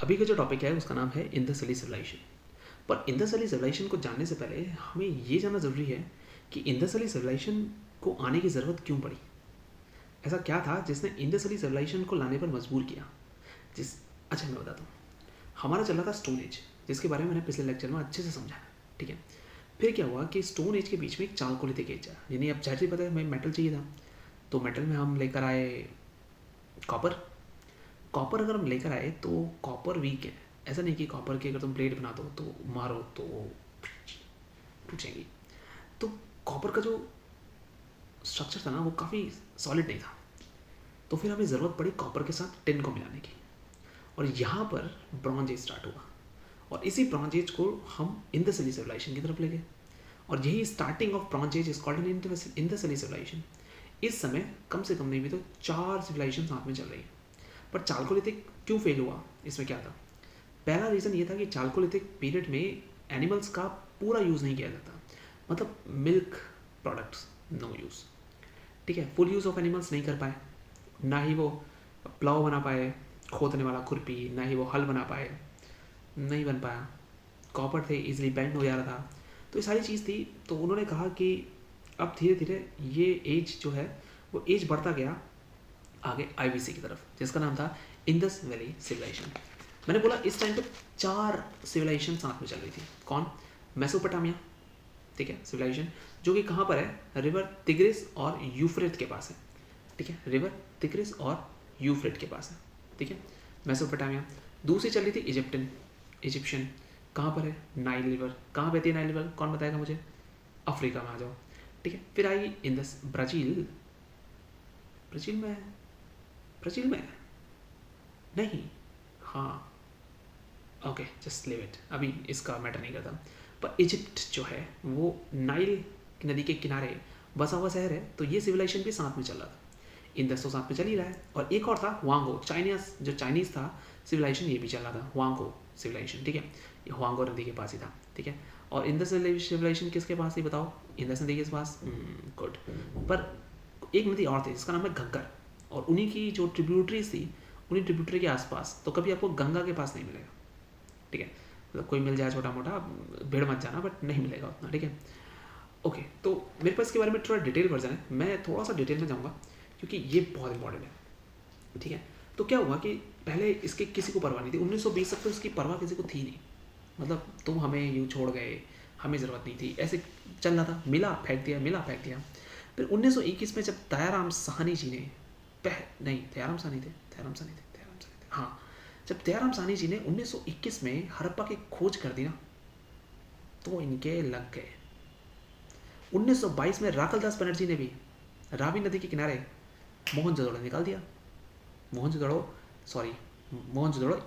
अभी का जो टॉपिक है उसका नाम है इंदस वैली सिविलाइजेशन। पर इंदस वैली सिविलाइजेशन को जानने से पहले हमें ये जानना ज़रूरी है कि इंदस वैली सिविलाइजेशन को आने की ज़रूरत क्यों पड़ी। ऐसा क्या था जिसने इंदस वैली सिविलाइजेशन को लाने पर मजबूर किया। अच्छा मैं बताता हूँ। हमारा चल रहा था स्टोन एज, जिसके बारे में मैंने पिछले लेक्चर में अच्छे से समझाया, ठीक है। फिर क्या हुआ कि स्टोन एज के बीच में एक चालकोलिथिक एज आया, यानी अब जाहिर सी पता है हमें मेटल चाहिए था, तो मेटल में हम लेकर आए कॉपर। कॉपर अगर हम लेकर आए तो कॉपर वीक है, ऐसा नहीं कि कॉपर की अगर तुम प्लेट बना दो तो मारो तो टूटेंगी। तो कॉपर का जो स्ट्रक्चर था ना वो काफ़ी सॉलिड नहीं था, तो फिर हमें ज़रूरत पड़ी कॉपर के साथ टिन को मिलाने की, और यहाँ पर ब्रॉन्ज एज स्टार्ट हुआ। और इसी ब्रॉन्ज एज को हम इंदस वैली सिविलाइजेशन की तरफ ले गए, और यही starting of bronze age is called an Indus valley civilization. इस समय कम से कम नहीं भी तो 4 सिविलाइजेशन साथ में चल रही है। पर चालकोलिथिक क्यों फेल हुआ, इसमें क्या था? पहला रीज़न ये था कि चालकोलिथिक पीरियड में एनिमल्स का पूरा यूज़ नहीं किया जाता, मतलब मिल्क प्रोडक्ट्स नो यूज़, ठीक है। फुल यूज़ ऑफ एनिमल्स नहीं कर पाए, ना ही वो प्लाव बना पाए, खोदने वाला खुरपी, ना ही वो हल बना पाए, नहीं बन पाया। कॉपर थे, इजीली बेंड हो जा रहा था, तो ये सारी चीज़ थी। तो उन्होंने कहा कि अब धीरे धीरे ये एज जो है वो एज बढ़ता गया आगे आईवीसी की तरफ, जिसका नाम था इंदस वैली सिविलाइजेशन। मैंने बोला इस टाइम पे 4 सिविलाइजेशन साथ में चल रही थी। कौन? मेसोपोटामिया, ठीक है, सिविलाइजेशन, जो कि कहाँ पर है? रिवर तिग्रिस और यूफ्रेट के पास है, ठीक है। रिवर तिग्रिस और यूफ्रेट के पास है, ठीक है, मेसोपोटामिया। दूसरी चल रही थी इजिप्शियन, कहाँ पर है? Nile river. कहाँ बहती है नाइल रिवर? कौन बताएगा मुझे? अफ्रीका में आ जाओ, ठीक है। फिर आई इंदस ब्राज़ील। ब्राज़ील में नहीं, हाँ, ओके, जस्ट लिव इट, अभी इसका मैटर नहीं करता। पर इजिप्ट जो है वो नाइल नदी के किनारे बसा हुआ शहर है, तो ये सिविलाइजेशन भी साथ में चल रहा था। इंदस तो साथ में चल ही रहा है, और एक और था हुआंगो, चाइनीज़ था सिविलाइजेशन, ये भी चल रहा था, हुआंगो सिविलाइजेशन, ठीक है। ये हुआंगो नदी के पास ही था, ठीक है। और इंदस सिविलाइजेशन किसके पास थी बताओ? इंदस नदी के पास, गुड। पर एक नदी और थी जिसका नाम है घग्गर, और उन्हीं की जो ट्रिब्यूटरीज थी, उन्हीं ट्रिब्यूटरी के आसपास, तो कभी आपको गंगा के पास नहीं मिलेगा, ठीक है। मतलब कोई मिल जाए छोटा मोटा, भीड़ मत जाना, बट नहीं मिलेगा उतना, ठीक है। ओके, तो मेरे पास इसके बारे में थोड़ा डिटेल वर्जन है, मैं थोड़ा सा डिटेल में जाऊँगा क्योंकि ये बहुत इंपॉर्टेंट है, ठीक है। तो क्या हुआ कि पहले इसके किसी को परवाह नहीं थी, 1920 तक तो इसकी परवाह किसी को थी नहीं, मतलब तुम हमें यूँ छोड़ गए, हमें ज़रूरत नहीं थी, ऐसे चल रहा था, मिला फेंक दिया, मिला फेंक दिया। फिर 1921 में जब दयाराम साहनी जी ने दयाराम साहनी थे, हाँ, जब दयाराम साहनी जी ने 1921 में हड़प्पा की खोज कर दी ना, तो इनके लग गए। 1922 में राकलदास बनर्जी ने भी रावी नदी के किनारे मोहनजोदड़ो निकाल दिया। मोहनजोदड़ो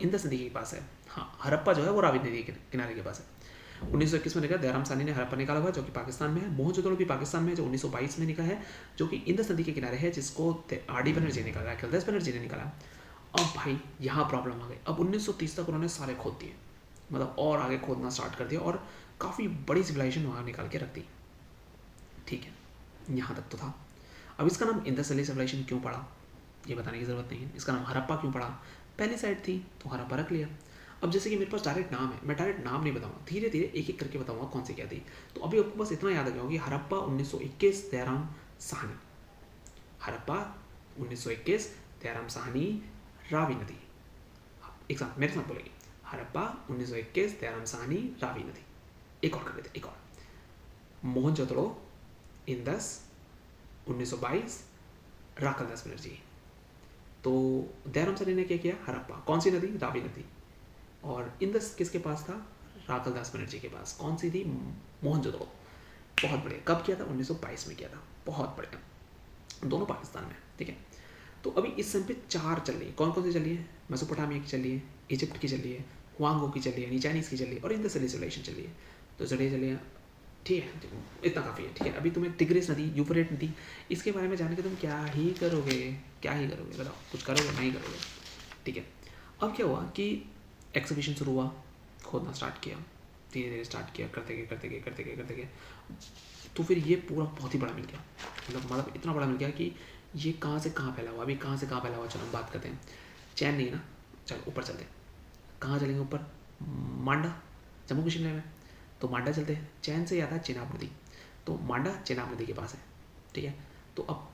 इंदस नदी के पास है, हाँ, हड़प्पा जो है वो रावी नदी के किनारे के पास है। 1921 में निकला, दयाराम साहनी ने हड़प्पा निकाला हुआ जो कि पाकिस्तान में है। मोहनजोदड़ो भी पाकिस्तान में है, जो 1922 में निकला है, जो कि इंदस नदी के किनारे है, जिसको आर डी बनर्जी ने निकाला, राकलदास बनर्जी ने निकाला। अब भाई यहाँ प्रॉब्लम आ गई। अब 1930 तक उन्होंने सारे खोद दिए, मतलब और आगे खोदना स्टार्ट कर दिया, और काफ़ी बड़ी सिविलाइजेशन वहाँ निकाल के रख दी, ठीक है। यहाँ तक तो था। अब इसका नाम इंदस वैली सिविलाइजेशन क्यों पड़ा ये बताने की ज़रूरत नहीं है। इसका नाम हड़प्पा क्यों पड़ा? पहली साइड थी तो हड़प्पा रख लिया। अब जैसे कि मेरे पास डायरेक्ट नाम है, मैं डायरेक्ट नाम नहीं बताऊंगा, धीरे धीरे एक एक करके बताऊंगा कौन सी क्या थी। तो अभी आपको बस इतना याद आ गया होगा कि हड़प्पा 1921 दयाराम साहनी, हड़प्पा 1921 दयाराम साहनी, रावी नदी। एक साथ मेरे साथ बोलेगी, हड़प्पा 1921 दयाराम साहनी, रावी नदी। एक और कर लेते, एक और, मोहनजोदड़ो इंदस 1922 राकलदास बनर्जी। तो दयाराम साहनी ने क्या किया? हड़प्पा, कौन सी नदी? रावी नदी। और इंदस किसके पास था? राकलदास बनर्जी के पास। कौन सी थी? मोहनजोदड़ो। बहुत बढ़िया। कब किया था? 1922 में किया था। बहुत बढ़िया, दोनों पाकिस्तान में, ठीक है। तो अभी इस समय पे 4 चल रही है। कौन कौन सी चल रही है? मेसोपोटामिया की चल रही है, इजिप्ट की चल रही है, हुआंगो की चल रही है, चाइनीज़ की चल रही है, और इंदस वैली सिविलाइजेशन चल रही है। तो चलिए चलिए, ठीक है, इतना काफ़ी है, ठीक है। अभी तुम्हें तिग्रिस नदी, यूफ्रेट नदी, इसके बारे में जान के तुम क्या ही करोगे बताओ? कुछ करोगे? नहीं करोगे, ठीक है। अब क्या हुआ कि एक्सीबिशन शुरू हुआ, खोदना स्टार्ट किया, धीरे धीरे स्टार्ट किया, करते गए, तो फिर ये पूरा बहुत ही बड़ा मिल गया, मतलब इतना बड़ा मिल गया कि ये कहाँ से कहाँ फैला हुआ, अभी कहाँ से कहाँ फैला हुआ। चलो हम बात करते हैं। चैन नहीं है ना, चलो ऊपर चलते हैं। कहाँ चलेंगे ऊपर? मांडा, जम्मू कश्मीर में। तो मांडा चलते हैं। चैन से आता है चेनाब नदी, तो मांडा चेनाब नदी के पास है, ठीक है। तो अब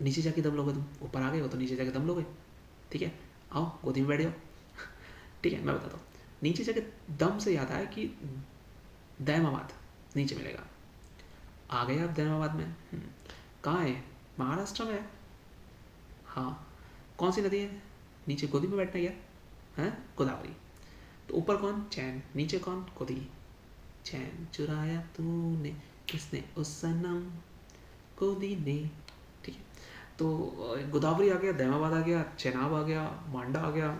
नीचे जाके दम लोगे तुम, ऊपर आ गए हो तो नीचे जाके दम लोगे, ठीक है। आओ गोदी में बैठ जाओ, ठीक है। मैं बताता हूँ, नीचे जाके दम से याद आया कि दैमाबाद नीचे मिलेगा। आ गए आप दैमाबाद में, कहाँ है? महाराष्ट्र में है। हाँ, कौन सी नदी है? नीचे गोदी में बैठना यार, हैं? गोदावरी। तो ऊपर कौन? चैन, नीचे कौन? गोदी। चैन चुराया तूने किसने उस सनम गोदी ने, ठीक है। तो गोदावरी आ गया, दैमाबाद आ गया, चेनाब आ गया, मांडा आ गया,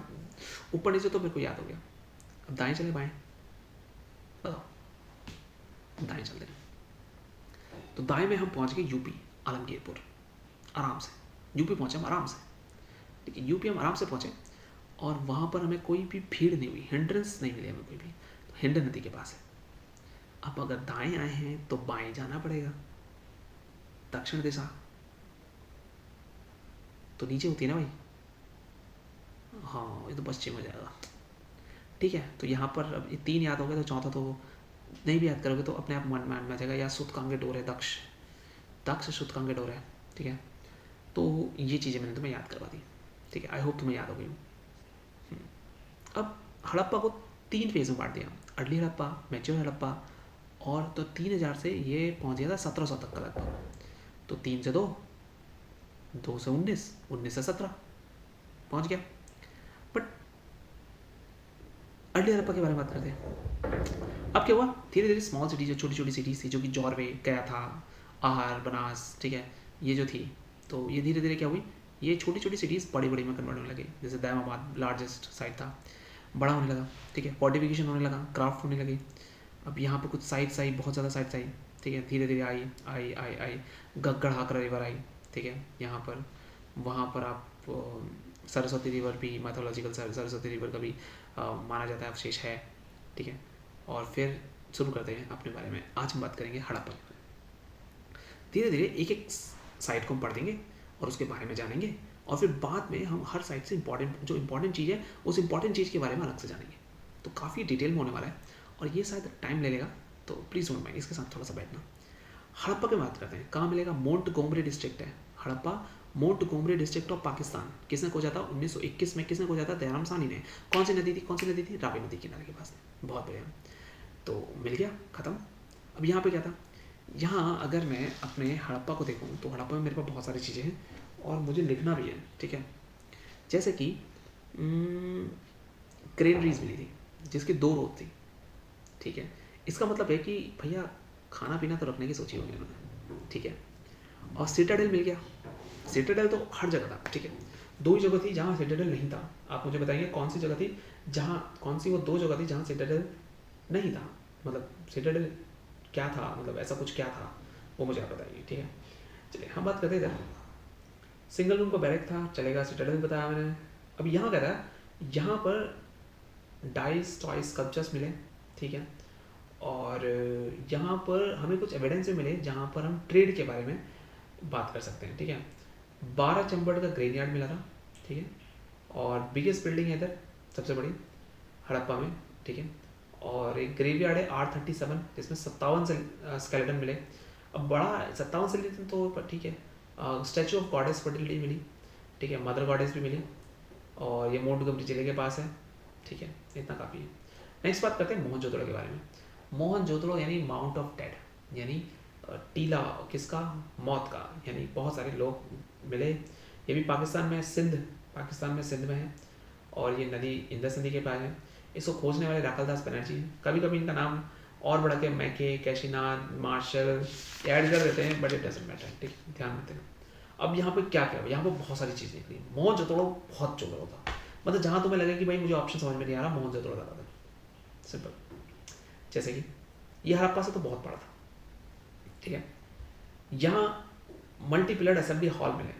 ऊपर नीचे तो मेरे को याद हो गया। अब दाएं चले बाएं बताओ? दाएं चलते हैं। तो दाएं में हम पहुंच गए यूपी, आलमगीरपुर, आराम से यूपी पहुंचे हम आराम से, ठीक है। यूपी हम आराम से पहुंचे और वहाँ पर हमें कोई भी भीड़ नहीं हुई, हिंड्रेंस नहीं मिली हमें कोई भी। तो हिंड नदी के पास है। अब अगर दाएं आए हैं तो बाएं जाना पड़ेगा, दक्षिण दिशा तो नीचे होती है ना भाई। हाँ, ये तो पश्चिम हो जाएगा, ठीक है। तो यहाँ पर अब ये 3 याद हो गए, तो चौथा तो नहीं भी याद करोगे तो अपने आप मन में आ जाएगा। या सुतकांगे डोर है, दक्ष, दक्ष सुतकांगे डोर है, ठीक है। तो ये चीज़ें मैंने तुम्हें याद करवा दी, ठीक है। आई होप तुम्हें याद हो गई। अब हड़प्पा को 3 फेज में बांट दिया, अर्ली हड़प्पा, मैच्योर हड़प्पा, और तो 3000 से ये पहुंच गया था 1700 तक का लगभग। तो 3 से 2, 2 से 19, 19 से 17 पहुंच गया। बट अर्ली हड़प्पा के बारे में बात करते हैं। अब क्या हुआ, धीरे धीरे स्मॉल सिटी, जो छोटी छोटी सिटीज़ थी, जो कि जॉर्वे गया था, आहार, बनास, ठीक है, ये जो थी, तो ये धीरे धीरे क्या हुई, ये छोटी छोटी सिटीज़ बड़ी बड़ी में कन्वर्ट होने लगी। जैसे दैमाबाद लार्जेस्ट साइट था, बड़ा होने लगा, ठीक है। फोर्टिफिकेशन होने लगा, क्राफ्ट होने लगी। अब यहाँ पर कुछ साइट्स आई, बहुत ज़्यादा साइट्स आई, ठीक है। धीरे धीरे आई आई आई आई गढ़ाकरा रिवर आई, ठीक है, यहाँ पर। वहाँ पर आप सरस्वती रिवर भी, मैथोलॉजिकल सरस्वती रिवर का भी माना जाता है अवशेष है, ठीक है। और फिर शुरू करते हैं अपने बारे में। आज हम बात करेंगे हड़प्पा के बारे में। धीरे धीरे एक एक साइट को हम पढ़ देंगे और उसके बारे में जानेंगे, और फिर बाद में हम हर साइट से जो इंपॉर्टेंट चीज़ है उस इंपॉर्टेंट चीज़ के बारे में अलग से जानेंगे। तो काफ़ी डिटेल में होने वाला है और ये शायद टाइम ले लेगा, तो प्लीज़ डोंट माइंड इसके साथ थोड़ा सा बैठना। हड़प्पा की बात करते हैं, कहाँ मिलेगा? मोंटगोमरी डिस्ट्रिक्ट है Harappa, Montgomery district of Pakistan. किसने खोजा था? 1921 में। किसने खोजा था? दयाराम साहनी ने। कौन सी नदी थी? कौन सी नदी थी? रावी नदी किनारे के पास। बहुत बढ़िया, तो मिल गया, ख़त्म। अब यहाँ पे क्या था? यहाँ अगर मैं अपने हड़प्पा को देखूँ तो हड़प्पा में मेरे पास बहुत सारी चीज़ें हैं और मुझे लिखना भी है, ठीक है। जैसे कि ग्रेनरीज मिली थी जिसकी 2 रो थी, ठीक है। इसका मतलब है कि भैया खाना पीना तो रखने की सोची होगी उन्होंने, ठीक है। और सिटाडेल मिल गया। सिटाडेल तो हर जगह था, ठीक है। 2 ही जगह थी जहाँ सिटाडेल नहीं था। आप मुझे बताइए कौन सी जगह थी जहाँ, कौन सी वो 2 जगह थी जहाँ सिटाडेल नहीं था? मतलब सिटाडेल क्या था, मतलब ऐसा कुछ क्या था, वो मुझे आप बताइए, ठीक है। चलिए हम बात करते इधर। सिंगल रूम का बैरक था, चलेगा। सिटाडेल बताया मैंने। अब यहाँ क्या था, यहाँ पर डाइस टॉइस स्कल्पचर्स मिले, ठीक है। और यहाँ पर हमें कुछ एविडेंस भी मिले जहाँ पर हम ट्रेड के बारे में बात कर सकते हैं, ठीक है। 12 चंबड़ का ग्रेवयार्ड मिला था, ठीक है। और बिगेस्ट बिल्डिंग है इधर, सबसे बड़ी हड़प्पा में, ठीक है। और एक ग्रेवयार्ड है R37 जिसमें 57 स्केलेटन मिले। अब बड़ा 57 स्केलेटन तो ठीक है। स्टैचू ऑफ गॉडेस फर्टिलिटी मिली, ठीक है, मदर गॉडेस भी मिली, और ये मोंटगोमरी जिले के पास है, ठीक है। इतना काफ़ी है। नेक्स्ट बात करते हैं मोहनजोदड़ो के बारे में। मोहनजोदड़ो यानी माउंट ऑफ डेड, यानी टीला किसका? मौत का, यानी बहुत सारे लोग मिले। ये भी पाकिस्तान में, सिंध, पाकिस्तान में सिंध में है, और ये नदी इंदस नदी के पास है। इसको खोजने वाले राखलदास बनर्जी हैं। कभी कभी इनका नाम और बढ़ा के मैके, कैशीनाथ, मार्शल ऐड कर देते हैं, बट इट डजंट मैटर, ठीक है, ध्यान देते हैं। अब यहाँ पे क्या क्या, यहाँ पे बहुत सारी चीज़ निकली। मोहनजोदड़ो बहुत जोड़ो था, मतलब जहाँ तुम्हें लगे कि भाई मुझे ऑप्शन समझ में नहीं आ रहा, मोहनजोदड़ो लगा दो, सिंपल। जैसे कि ये हड़प्पा से तो बहुत बड़ा था, ठीक है। यहाँ मल्टी पिलर्ड असेंबली हॉल मिले।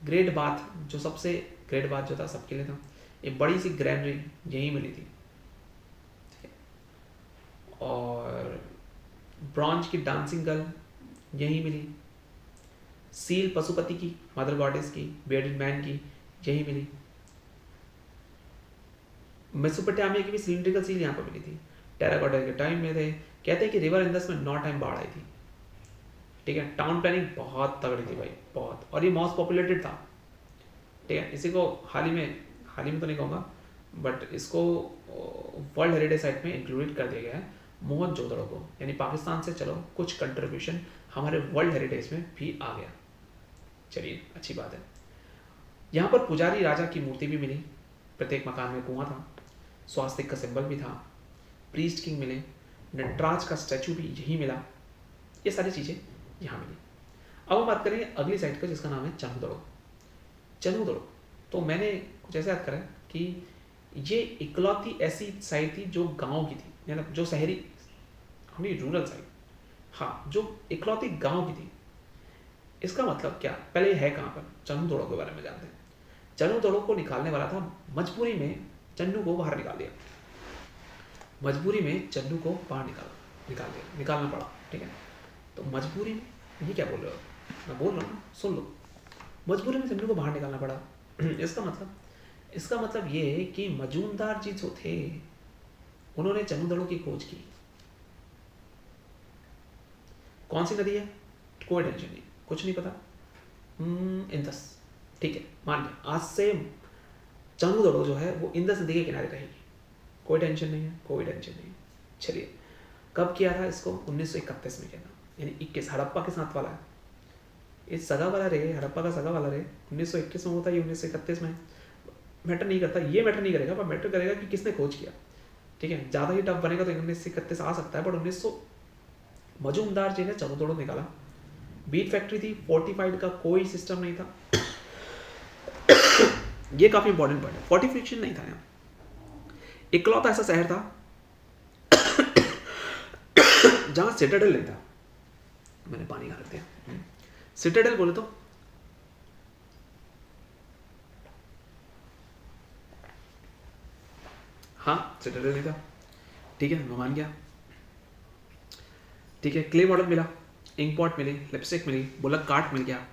ग्रेट बाथ, जो सबसे ग्रेट बाथ जो था सबके लिए था। एक बड़ी सी ग्रैंडरी यहीं मिली थी, ठीक है। और ब्रॉन्ज की डांसिंग गर्ल यहीं मिली। सील पशुपति की, मदर गॉडेस की, बेयर्डेड मैन की यहीं मिली। मेसोपोटामिया की भी सिलिंड्रिकल सील यहाँ पर मिली थी, टेराकोटा के टाइम में थे। कहते हैं कि रिवर इंदस में 9 टाइम बाढ़ आई थी, ठीक है। टाउन प्लानिंग बहुत तगड़ी थी भाई, बहुत, और ये मोस्ट पॉपुलेटेड था, ठीक है। इसी को हाल ही में तो नहीं कहूँगा, बट इसको वर्ल्ड हेरिटेज साइट में इंक्लूडेड कर दिया गया है मोहनजोदड़ो को, यानी पाकिस्तान से चलो कुछ कंट्रीब्यूशन हमारे वर्ल्ड हेरिटेज में भी आ गया। चलिए अच्छी बात है। यहाँ पर पुजारी राजा की मूर्ति भी मिली, प्रत्येक मकान में कुआं था, स्वास्तिक का सिंबल भी था, प्रीस्ट किंग मिले, नटराज का स्टैचू भी यही मिला, ये सारी चीज़ें यहाँ मिली। अब हम बात करेंगे अगली साइट का, जिसका नाम है चनुदड़ो। चनुदड़ो तो मैंने कुछ ऐसे याद करा कि ये इकलौती ऐसी साइट थी जो गांव की थी, मतलब जो शहरी, हमें रूरल साइड, हाँ, जो इकलौती गांव की थी। इसका मतलब क्या, पहले है कहाँ पर, चनुदड़ो के बारे में जानते हैं। चनुदड़ो को निकालने वाला था, मजबूरी में चन्नू को बाहर निकाल दिया, मजबूरी में चन्नू को बाहर निकालना पड़ा, ठीक है। तो मजबूरी में, ये क्या बोल रहे हो, मैं बोल रहा हूँ सुन लो, मजबूरी में चन्नू को बाहर निकालना पड़ा। इसका मतलब ये है कि मजूमदार जी जो थे उन्होंने चनुदड़ो की खोज की। कौन सी नदी है, कोई टेंशन नहीं, कुछ नहीं पता, इंदस, ठीक है, मान लिया। आज से चनुदड़ो जो है वो इंदस नदी के किनारे रहेगी, कोई टेंशन नहीं है, कोई टेंशन नहीं है। चलिए, कब किया था इसको, 1931 में किया था, यानी 21, हड़प्पा के साथ वाला है, ये सगा वाला रहे, हड़प्पा का सगा वाला रहे, 1921 में होता है, ये 1931 में। मैटर नहीं करता, ये मैटर नहीं करेगा, पर मैटर करेगा कि किसने खोज किया, ठीक है। ज़्यादा ही टफ बनेगा तो 1931 आ सकता है, बट 1900 मजूमदार जी ने चनुदड़ो निकाला। बीट फैक्ट्री थी, फोर्टिफाइड का कोई सिस्टम नहीं था। ये काफ़ी इंपॉर्टेंट पॉइंट है, फोर्टिफिकेशन नहीं था यहाँ, इकलौता ऐसा शहर था जहाँ सिटाडेल नहीं था। मैंने पानी खा रखते हैं, सिटाडेल बोले तो हाँ, सिटाडेल नहीं था, ठीक है, मैं मान गया, ठीक है। क्ले मॉडल मिला, इंक पॉट मिली, लिपस्टिक मिली, बुलक कार्ट मिल गया,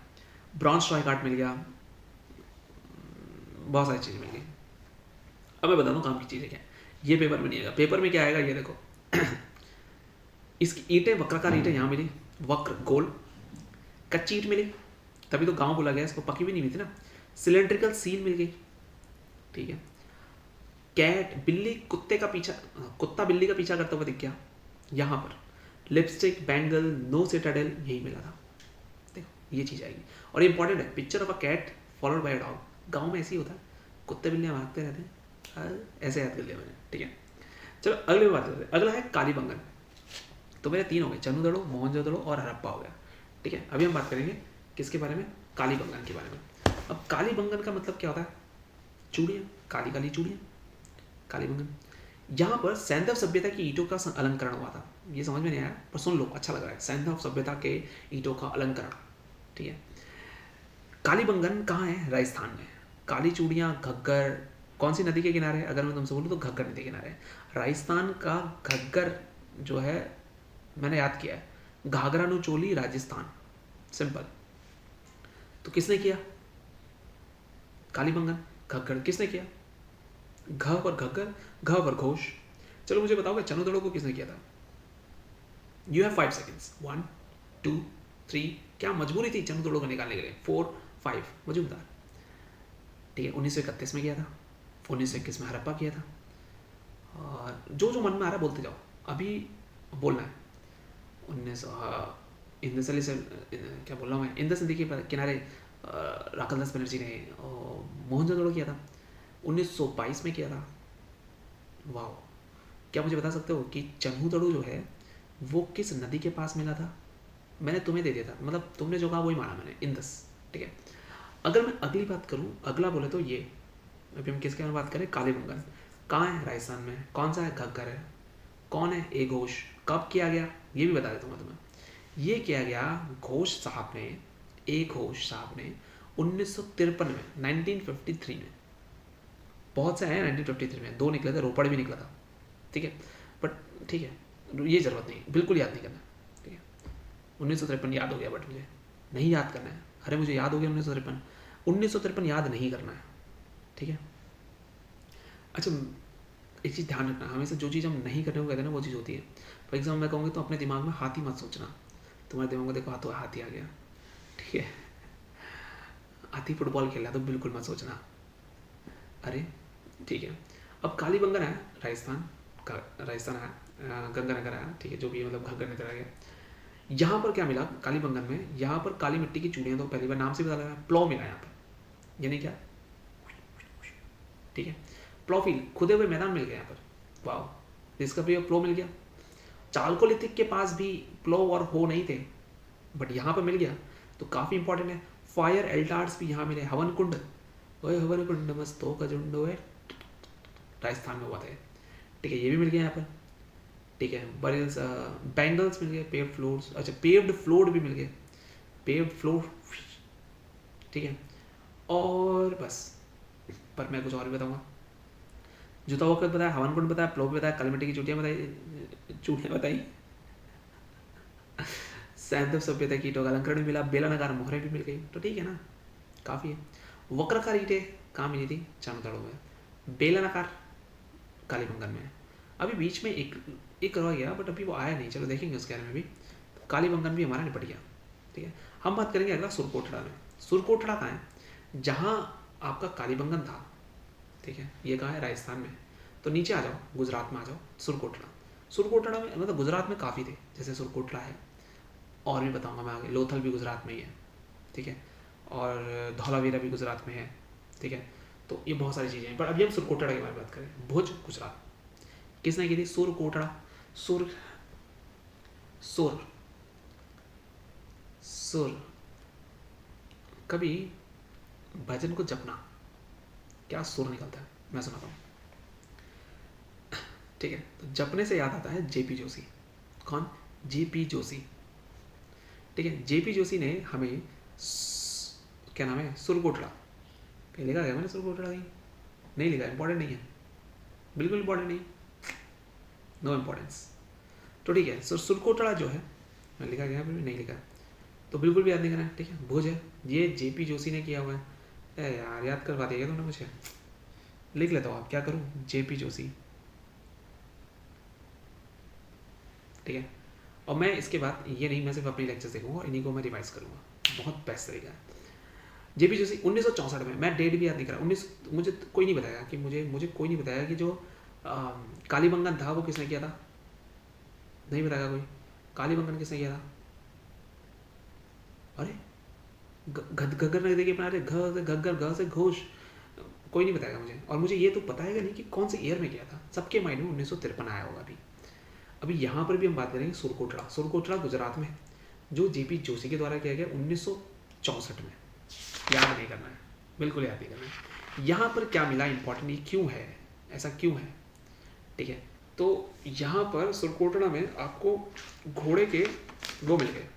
ब्रॉन्ज टॉय कार्ट मिल गया, बहुत सारी चीज़ें मिल गई। अब मैं बता दूँ काम की चीज़ें क्या है, ये पेपर में नहीं आएगा। पेपर में क्या आएगा, ये देखो, इसकी ईंटें, वक्राकार ईंटें यहाँ मिली, वक्र गोल, कच्ची ईंट मिली, तभी तो गांव बोला गया, इसको पकी भी नहीं हुई थी ना। सिलेंड्रिकल सील मिल गई, ठीक है। कैट, बिल्ली कुत्ते का पीछा, कुत्ता बिल्ली का पीछा करता हुआ दिख गया यहाँ पर। लिपस्टिक, बैंगल, नो सिटाडेल, यही मिला था, देखो ये चीज़ आएगी। और इंपॉर्टेंट है, picture of a cat followed by a dog. गाँव में ऐसे ही होता है, कुत्ते बिल्लियाँ भागते रहते हैं, ऐसे याद कर लिया मैंने, ठीक है। चलो अगले बात करते हैं। अगला है कालीबंगन। तो मेरे 3 हो गए, चनुदड़ो, मोहनजोदड़ो और हड़प्पा हो गया, ठीक है। अभी हम बात करेंगे किसके बारे में, कालीबंगन के बारे में। अब कालीबंगन का मतलब क्या होता है, चूड़ियाँ, काली काली चूड़ियाँ, कालीबंगन। यहाँ पर सैंधव सभ्यता की ईंटों का अलंकरण हुआ था, ये समझ में नहीं आया पर सुन लो, अच्छा लग रहा है, सैंधव सभ्यता के ईंटों का अलंकरण, ठीक है। कालीबंगन कहाँ है, राजस्थान में। काली चूड़ियाँ, घग्गर, कौन सी नदी के किनारे, अगर मैं तुमसे बोलूँ तो घग्गर नदी के किनारे। राजस्थान का घग्गर जो है, मैंने याद किया है, घाघरा नु चोली राजस्थान, सिंपल। तो किसने किया, कालीबंगन, घग्गर किसने किया, घ पर घग्गर, घ पर घोष। चलो मुझे बताओगे चनुदड़ो को किसने किया था। You have 5 seconds, 1 2 3। क्या मजबूरी थी चनुदड़ो को निकालने के लिए, 4 5, मजूमदार, ठीक है। 1931 में किया था, 1921 में हड़प्पा किया था, और जो जो मन में आ रहा है बोलते जाओ, अभी बोलना है। 1900 इंदस वैली से, क्या बोल रहा हूँ मैं, इंदस नदी के किनारे राकलदास बनर्जी ने मोहनजोदड़ो किया था, 1922 में किया था। वाह, क्या मुझे बता सकते हो कि चनुदड़ो जो है वो किस नदी के पास मिला था। मैंने तुम्हें दे दिया था, मतलब तुमने जो कहा वही माना मैंने, इंदस, ठीक है। अगर मैं अगली बात करूँ, अगला बोले तो ये, अभी हम किसके बारे में बात करें, कालीबंगन। कहाँ है, राजस्थान में। कौन सा है, घग्गर है। कौन है, ए घोष। कब किया गया ये भी बता देता हूँ मैं तुम्हें। ये किया गया घोष साहब ने, ए घोष साहब ने 1953 में, 1953 में। बहुत से हैं 1953 में, 2 निकले थे, रोपड़ भी निकला था, ठीक है। बट ठीक है, ये ज़रूरत नहीं, बिल्कुल याद नहीं करना, ठीक है। 1953 याद हो गया, बट मुझे नहीं याद करना है। अरे मुझे याद हो गया 1953 याद नहीं करना है, ठीक है। अच्छा, एक चीज़ ध्यान रखना, हमेशा जो चीज़ हम नहीं करने को कहते हैं ना वो चीज़ होती है। फॉर एग्जाम्पल मैं कहूँगी तो अपने दिमाग में हाथी मत सोचना, तुम्हारे दिमाग में देखो हाथों हाथी आ गया, ठीक है, हाथी फुटबॉल खेल रहा है तो बिल्कुल मत सोचना। अरे ठीक है, अब कालीबंगन है राजस्थान का, राजस्थान है, गंगानगर है, ठीक है, जो भी मतलब घग्गर नगर आ गया। यहाँ पर क्या मिला कालीबंगन में, यहाँ पर काली मिट्टी की चूड़ियाँ, तो पहली बार नाम से पता लगा, प्लॉ मिला यहाँ पर, यानी क्या, ठीक है, प्लॉफील्ड, खुदे हुए मैदान मिल गया यहाँ पर, वाह, डिस्कवरी ऑफ प्लो मिल गया। चालकोलिथिक के पास भी प्लो और हो नहीं थे, बट यहाँ पर मिल गया, तो काफ़ी इंपॉर्टेंट है। फायर एल्टार्स भी यहाँ मिले, हवन कुंड, ओए हवन कुंड मस्तों का झुंड है, राजस्थान में हुआ था, ठीक है, ये भी मिल गया यहाँ पर, ठीक है। बरिल्स, बैंगल्स मिल गए, पेव्ड फ्लोर्स, अच्छा पेव्ड फ्लोर भी मिल गए, पेव्ड फ्लोर, ठीक है। और बस, पर मैं कुछ और भी बताऊँगा, जूता वक्त बताया, हवन कुंड बताया, प्लो भी बताया, काली मिट्टी की चूटियाँ बताई, चूटियाँ बताई, सैंधव सभ्यता कीटों का अलंकरण भी मिला, बेलानगार मोहरें भी मिल गई, तो ठीक है ना, काफ़ी है। वक्रकार ईंटें कहाँ मिली थी, चांदोड़ में, बेलानगार कालीबंगन में। अभी बीच में एक रह गया, बट अभी वो आया नहीं, चलो देखेंगे उसके बारे में भी। तो कालीबंगन भी हमारा निपट गया, ठीक है। हम बात करेंगे अगला सुरकोटड़ा में। सुरकोटड़ा कहाँ है, जहाँ आपका कालीबंगन था, ठीक है, ये कहाँ है, राजस्थान में। तो नीचे आ जाओ, गुजरात में आ जाओ, सुरकोटड़ा। सुरकोटड़ा में मतलब गुजरात में काफ़ी थे, जैसे सुरकोटड़ा है, और भी बताऊँगा मैं आगे, लोथल भी गुजरात में ही है, ठीक है, और धौलावीरा भी गुजरात में है, ठीक है। तो ये बहुत सारी चीज़ें हैं, पर अभी हम सुरकोटड़ा के बारे में बात करें। भुज गुजरात, किसने की थी, सुरकोटड़ा, सुर सुर सुर, कभी भजन को जपना, क्या सुर निकलता है, मैं सुनाता हूँ, ठीक है। तो जपने से याद आता है जेपी जोशी। कौन, जेपी जोशी, ठीक है। जेपी जोशी ने हमें क्या नाम है, सुरकोटड़ा, कहीं लिखा गया मैंने सुरकोटड़ा कहीं, नहीं लिखा, इंपॉर्टेंट नहीं है, बिल्कुल इंपॉर्टेंट नहीं, नो इम्पोर्टेंस, तो ठीक है। सुरकोटड़ा जो है, मैं लिखा गया नहीं लिखा, तो बिल्कुल भी याद नहीं करना है, ठीक है। भुज है, ये जेपी जोशी ने किया हुआ है, अरे यार याद करवा दिया तुमने मुझे, लिख लेता हूँ, आप क्या करूँ, जेपी जोशी, ठीक है। और मैं इसके बाद ये नहीं, मैं सिर्फ अपने लेक्चर देखूंगा, इन्हीं को मैं रिवाइज करूंगा, बहुत बेस्ट तरीका है। जेपी जोशी 1964 में, मैं डेट भी याद नहीं करा, 19, मुझे कोई नहीं बताया कि मुझे कोई नहीं बताया कि जो कालीबंगन था वो किसने किया था, नहीं बताया कोई, कालीबंगन किसने किया था, अरे घग्गर नहीं देखिए अपना, अरे घग्गर घ से घोष, कोई नहीं बताएगा मुझे, और मुझे ये तो बताएगा नहीं कि कौन से ईयर में किया था, सबके माइंड में 1953 आया होगा। अभी यहाँ पर भी हम बात करेंगे सुरकोटड़ा। सुरकोटड़ा गुजरात में, जो जेपी जोशी के द्वारा किया गया 1964 में, याद नहीं करना है, बिल्कुल याद नहीं करना है। यहाँ पर क्या मिला इंपॉर्टेंट, ये क्यों है, ऐसा क्यों है, ठीक है। तो यहाँ पर सुरकोटड़ा में आपको घोड़े के वो मिल गए,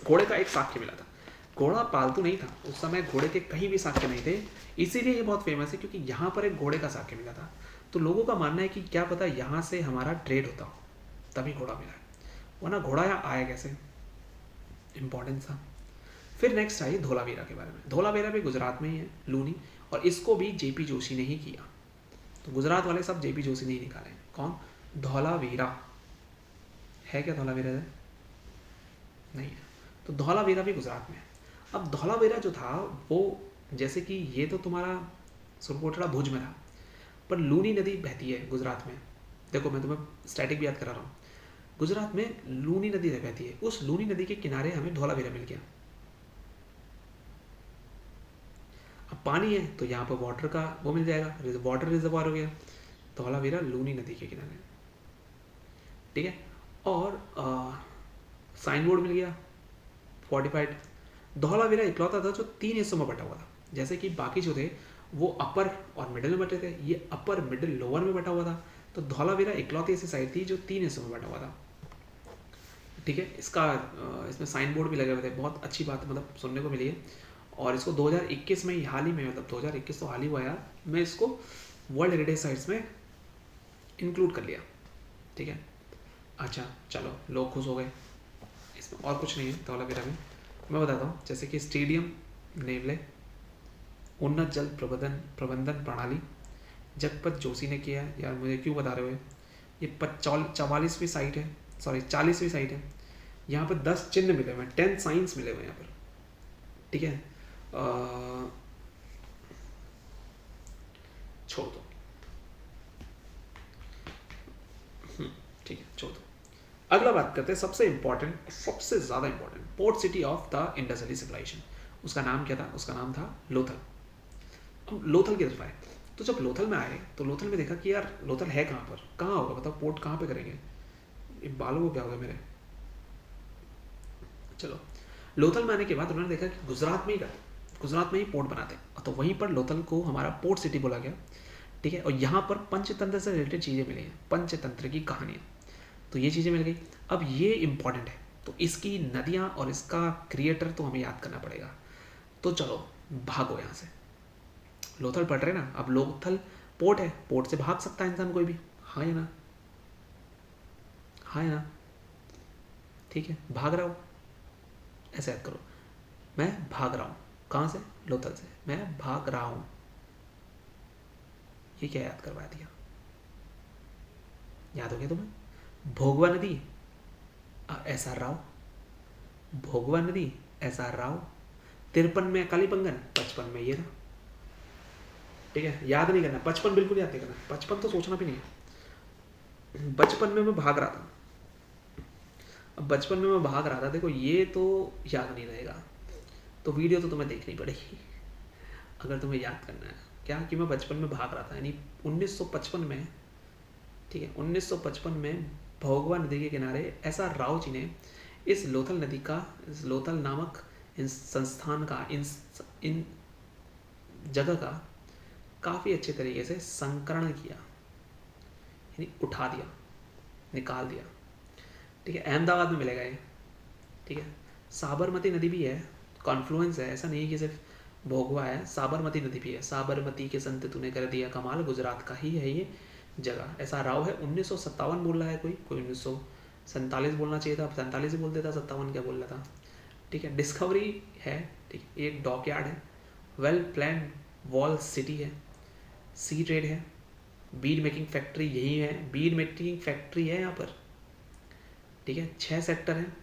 घोड़े का एक साक्ष्य मिला था। घोड़ा पालतू नहीं था उस समय, घोड़े के कहीं भी साक्ष्य नहीं थे, इसीलिए ये बहुत फेमस है, क्योंकि यहाँ पर एक घोड़े का साक्ष्य मिला था। तो लोगों का मानना है कि क्या पता यहाँ से हमारा ट्रेड होता हो, तभी घोड़ा मिला है, वरना घोड़ा यहाँ आया कैसे, इंपॉर्टेंस था। फिर नेक्स्ट आई धोलावीरा के बारे में। धोलावीरा भी गुजरात में ही है, लूनी, और इसको भी जेपी जोशी ने ही किया, तो गुजरात वाले सब जेपी जोशी ने ही निकाले। कौन, धौलावीरा है क्या, धौलावीरा है नहीं है, तो धौलावीरा भी गुजरात में है। अब धौलावीरा जो था वो, जैसे कि ये तो तुम्हारा सुरकोटड़ा भुज में था, पर लूनी नदी बहती है गुजरात में, देखो मैं तुम्हें स्टैटिक भी याद करा रहा हूँ, गुजरात में लूनी नदी बहती है, उस लूनी नदी के किनारे हमें धौलावीरा मिल गया। अब पानी है तो यहाँ पर वाटर का वो मिल जाएगा, वाटर रिजर्वायर हो गया, धौलावीरा लूनी नदी के किनारे, ठीक है। और साइन बोर्ड मिल गया, फोर्टिफाइड। धौलावीरा इकलौता था जो 3 हिस्सों में बटा हुआ था, जैसे कि बाकी जो थे वो अपर और मिडिल में बटे थे, ये अपर मिडिल लोअर में बटा हुआ था। तो धौलावीरा इकलौती ऐसी साइड थी जो 3 हिस्सों में बटा हुआ था, ठीक है। इसमें साइन बोर्ड भी लगे हुए थे, बहुत अच्छी बात मतलब सुनने को मिली है। और इसको 2021 में, हाल ही में, मतलब 2021 तो हाल ही हुआ यार, मैं इसको वर्ल्ड हेरिटेज साइट्स में इंक्लूड कर लिया, ठीक है। अच्छा चलो, लोग खुश हो गए, इसमें और कुछ नहीं है धौलावीरा में, मैं बताता हूँ। जैसे कि स्टेडियम नेवले, उन्नत जल प्रबंधन प्रणाली, जगपत जोशी ने किया है। यार मुझे क्यों बता रहे हो, ये 44वीं साइट है, सॉरी 40वीं साइट है। यहाँ पर 10 चिन्ह मिले हुए हैं, 10 साइंस मिले हुए हैं यहाँ पर, ठीक है। छोड़ दो, ठीक है, छोड़ दो। अगला बात करते हैं सबसे इंपॉर्टेंट, सबसे ज़्यादा important, port city of the Indus valley civilization. उसका नाम क्या था? उसका नाम था लोथल। हम लोथल की तरफ आए, तो जब लोथल में आए तो लोथल में देखा कि यार लोथल है कहाँ पर, कहाँ होगा, बताओ पोर्ट कहाँ पे करेंगे। ये बालों को क्या होगा मेरे। चलो, लोथल में आने के बाद उन्होंने देखा कि गुजरात में ही करते, गुजरात में ही पोर्ट बनाते हैं, तो वहीं पर लोथल को हमारा पोर्ट सिटी बोला गया, ठीक है। और यहाँ पर पंचतंत्र से रिलेटेड चीज़ें मिली हैं, पंचतंत्र की कहानियाँ, तो ये चीज़ें मिल गई। अब ये इंपॉर्टेंट है, तो इसकी नदियाँ और इसका क्रिएटर तो हमें याद करना पड़ेगा। तो चलो भागो यहाँ से, लोथल पढ़ रहे ना, अब लोथल पोर्ट है, पोर्ट से भाग सकता है इंसान कोई भी, हाँ या ना, हाँ या ना, ठीक है। भाग रहा हूँ, ऐसे याद करो, मैं भाग रहा हूँ, कहाँ से? लोथल से, मैं भाग रहा हूँ। ये क्या याद करवा दिया, याद हो गया तुम्हें? भोगवा नदी, एस आर राव, भोगवा नदी, एस आर राव। 53 में कालीबंगन, 55 में ये रहा, ठीक है। याद नहीं करना, 55 बिल्कुल याद नहीं करना, 55 तो सोचना भी नहीं है। बचपन में मैं भाग रहा था, अब बचपन में मैं भाग रहा था, देखो ये तो याद नहीं रहेगा, तो वीडियो तो तुम्हें देखनी पड़ेगी अगर तुम्हें याद करना है क्या, कि मैं बचपन में भाग रहा था, यानी 1955 में, ठीक है, 1955 में भोगवा नदी के किनारे एस आर राव जी ने इस लोथल नदी का, इस लोथल नामक इन संस्थान का, इन जगह का काफ़ी अच्छे तरीके से संकरण किया, यानी उठा दिया, निकाल दिया, ठीक है। अहमदाबाद में मिलेगा ये, ठीक है। साबरमती नदी भी है, कॉन्फ्लुएंस है, ऐसा नहीं है कि सिर्फ भोगवा है, साबरमती नदी भी है। साबरमती के संत तूने कर दिया कमाल, गुजरात का ही है ये जगह। ऐसा राव है, 1957 बोल रहा है कोई, 1947 बोलना चाहिए था, 47 ही बोल देता, 57 क्या बोल रहा था, ठीक है। डिस्कवरी है, ठीक है, एक डॉकयार्ड है, वेल प्लान वॉल सिटी है, सी ट्रेड है, बीड मेकिंग फैक्ट्री यही है, बीड मेकिंग फैक्ट्री है यहाँ पर, ठीक है। 6 सेक्टर हैं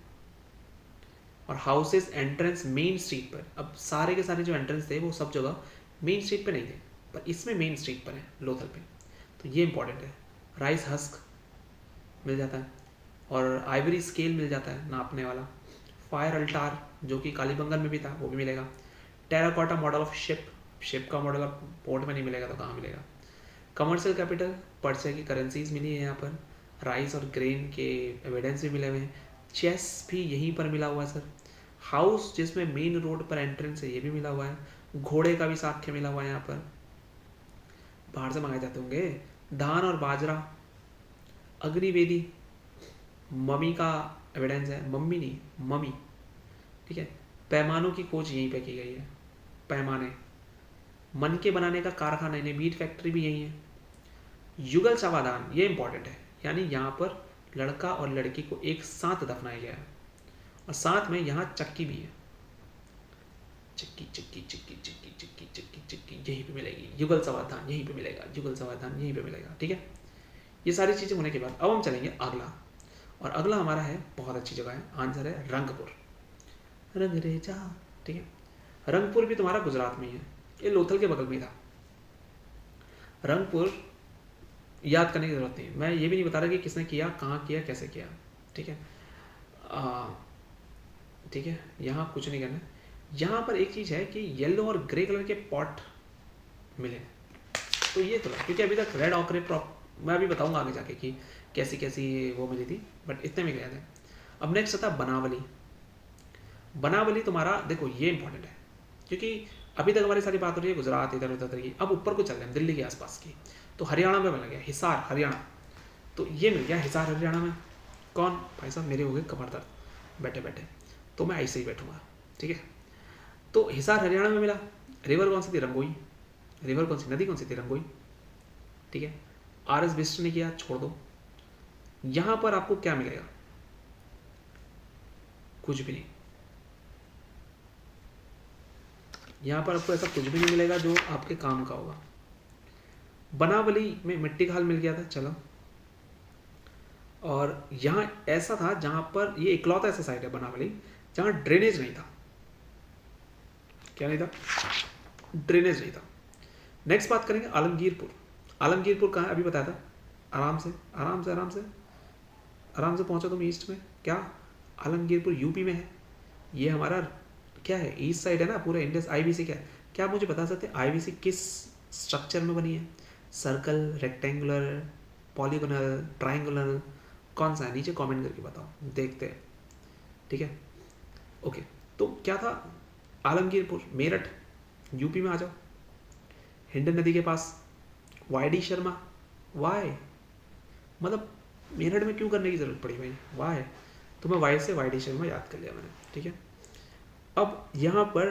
और हाउसेस एंट्रेंस मेन स्ट्रीट पर। अब सारे के सारे जो एंट्रेंस थे वो सब जगह मेन स्ट्रीट पे नहीं थे, पर इसमें मेन स्ट्रीट पर है लोथल पे, तो ये इंपॉर्टेंट है। राइस हस्क मिल जाता है और आइवरी स्केल मिल जाता है नापने वाला। फायर अल्टार जो कि कालीबंगन में भी था वो भी मिलेगा। Terracotta model of ship, ship का मॉडल अब पोर्ट में नहीं मिलेगा तो कहाँ मिलेगा। कमर्शियल कैपिटल, पर्चे की करेंसीज मिली है यहाँ पर, राइस और ग्रेन के एविडेंस भी मिले हुए हैं। चेस भी यहीं पर मिला हुआ है सर। हाउस जिसमें मेन रोड पर एंट्रेंस है ये भी मिला हुआ है। घोड़े का भी साक्ष्य मिला हुआ है यहाँ पर, बाहर से मंगाए जाते होंगे। धान और बाजरा, अग्निवेदी, मम्मी का एविडेंस है, मम्मी नहीं मम्मी, ठीक है। पैमानों की खोज यहीं पे की गई है, पैमाने। मन के बनाने का कारखाना, यानी मीट फैक्ट्री भी यही है। युगल समाधान, ये इंपॉर्टेंट है, यानी यहाँ पर लड़का और लड़की को एक साथ दफनाया गया है और साथ में यहाँ चक्की भी है, चक्की चक्की चक्की चक्की चक्की चक्की चक्की यहीं पे मिलेगी। युगल समाधान यहीं पे मिलेगा, युगल समाधान यहीं पे मिलेगा, ठीक है। ये सारी चीज़ें होने के बाद अब हम चलेंगे अगला, और अगला हमारा है बहुत अच्छी जगह है, आंसर है रंगपुर। रंग रे जा, ठीक है। रंगपुर भी तुम्हारा गुजरात में ही है, ये लोथल के बगल में था। रंगपुर याद करने की ज़रूरत नहीं, मैं ये भी नहीं बता रहा कि किसने किया, कहाँ किया, कैसे किया, ठीक है। ठीक है, यहाँ कुछ नहीं करना। यहाँ पर एक चीज़ है कि येलो और ग्रे कलर के पॉट मिले, तो ये तो क्योंकि अभी तक रेड ऑकरे प्रॉप, मैं अभी बताऊंगा आगे जाके कि कैसी कैसी वो मिली थी, बट इतने में गया था। अब नेक्स्ट आता बनावली। बनावली तुम्हारा देखो ये इंपॉर्टेंट है, क्योंकि अभी तक हमारी सारी बात हो रही है गुजरात इधर उधर की, अब ऊपर को चल रहे हैं दिल्ली के आसपास की। तो हरियाणा में मिल गया हिसार हरियाणा, तो ये मिल गया हिसार हरियाणा में। कौन भाई साहब, मेरे हो गए कमर दर्द बैठे बैठे, तो मैं ऐसे ही बैठूंगा, ठीक है। तो हिसार हरियाणा में मिला। रिवर कौन सी थी? रंगोई। रिवर कौन सी, नदी कौन सी थी? रंगोई, ठीक है। आर एस बिस्ट ने किया, छोड़ दो। यहां पर आपको क्या मिलेगा? कुछ भी नहीं। यहां पर आपको ऐसा कुछ भी नहीं मिलेगा जो आपके काम का होगा। बनावली में मिट्टी का हल मिल गया था, चलो। और यहाँ ऐसा था जहाँ पर ये इकलौता ऐसा साइट है बनावली जहाँ ड्रेनेज नहीं था। क्या नहीं था? ड्रेनेज नहीं था। नेक्स्ट बात करेंगे आलमगीरपुर। आलमगीरपुर कहाँ है? अभी बताया था। आराम से आराम से आराम से आराम से पहुँचो तुम ईस्ट में। क्या आलमगीरपुर यूपी में है? ये हमारा क्या है? ईस्ट साइड है ना पूरा इंडस। आईबीसी क्या है? क्या आप मुझे बता सकते हैं आईबीसी किस स्ट्रक्चर में बनी है? सर्कल, रेक्टेंगुलर, पॉलीगोनल, ट्राइंगुलर, कौन सा है? नीचे कमेंट करके बताओ, देखते हैं। ठीक है, ओके। तो क्या था? आलमगीरपुर, मेरठ, यूपी में आ जाओ, हिंडन नदी के पास। वाई डी शर्मा, वाई मतलब मेरठ में क्यों करने की जरूरत पड़ी भाई? वाई तो मैं वाई से वाई डी शर्मा याद कर लिया मैंने। ठीक है, अब यहाँ पर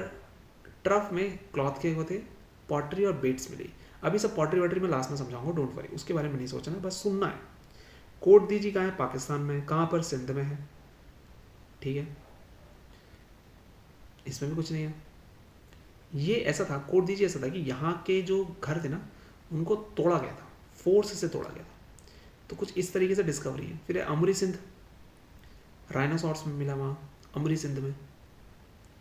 ट्रफ में क्लॉथ के होते, पॉटरी और बेट्स मिली। अभी सब पॉटरी वॉटरी में लास्ट में समझाऊंगा, डोंट वरी, उसके बारे में नहीं सोचना, बस सुनना है। कोट दीजी कहाँ है? पाकिस्तान में। कहाँ पर? सिंध में है। ठीक है, इसमें भी कुछ नहीं है। ये ऐसा था, कोट दीजिए ऐसा था कि यहाँ के जो घर थे ना उनको तोड़ा गया था, फोर्स से तोड़ा गया था। तो कुछ इस तरीके से डिस्कवरी है। फिर अमरी सिंध, राइनोसॉर्स में मिला वहाँ अमरी सिंध में।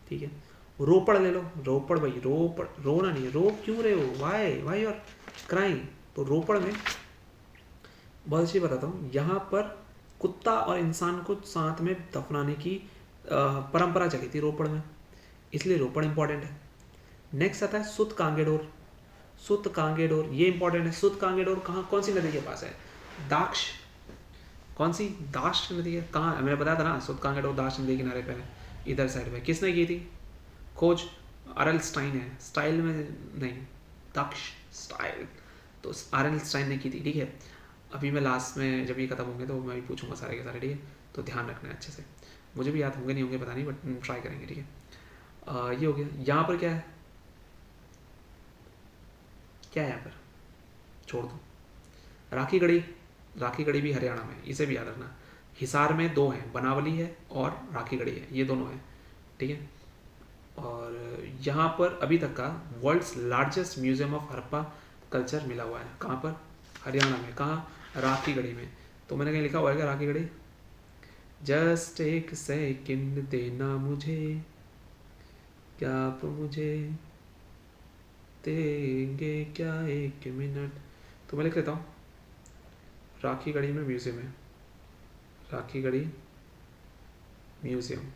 ठीक है, रोपड़ ले लो, रोपड़ भाई, रोपड़, रोना नहीं है, रो क्यों रहे हो? वाई वाई और क्राइंग। तो रोपड़ में बहुत अच्छी बताता हूँ, यहाँ पर कुत्ता और इंसान को साथ में दफनाने की परंपरा चली थी रोपड़ में, इसलिए रोपड़ इंपॉर्टेंट है। नेक्स्ट आता है सुत कांगेडोर। सुत कांगेडोर ये इंपॉर्टेंट है। सुत कांगेडोर कहाँ, कौन सी नदी के पास है? दाक्ष, कौन सी? दाक्ष नदी है। कहाँ? मैंने बताया था ना, सुत कांगेडोर दाक्ष नदी के किनारे पे है, इधर साइड में। किसने की थी खोज? आरएल स्टाइन है, स्टाइल में नहीं, दक्ष स्टाइल, तो आरएल स्टाइन ने की थी। ठीक है, अभी मैं लास्ट में जब ये खत्म होंगे तो मैं भी पूछूंगा सारे के सारे। ठीक है, तो ध्यान रखना है अच्छे से, मुझे भी याद होंगे नहीं होंगे पता नहीं, बट ट्राई करेंगे। ठीक है, ये हो गया। यहाँ पर क्या है? क्या है यहाँ पर? छोड़ दो। राखी गढ़ी, राखी गढ़ी भी हरियाणा में, इसे भी याद रखना। हिसार में दो हैं, बनावली है और राखी गढ़ी है, ये दोनों हैं। ठीक है, और यहाँ पर अभी तक का world's largest museum of Harappa culture मिला हुआ है। कहाँ पर? हरियाणा में। कहाँ? राखी गढ़ी में। तो मैंने कहीं लिखा हुआ है क्या राखी गढ़ी? जस्ट एक सेकंड देना मुझे, क्या आप मुझे देंगे क्या एक मिनट? तो मैं लिख लेता हूँ, राखी गढ़ी में म्यूजियम है, राखी गढ़ी म्यूजियम।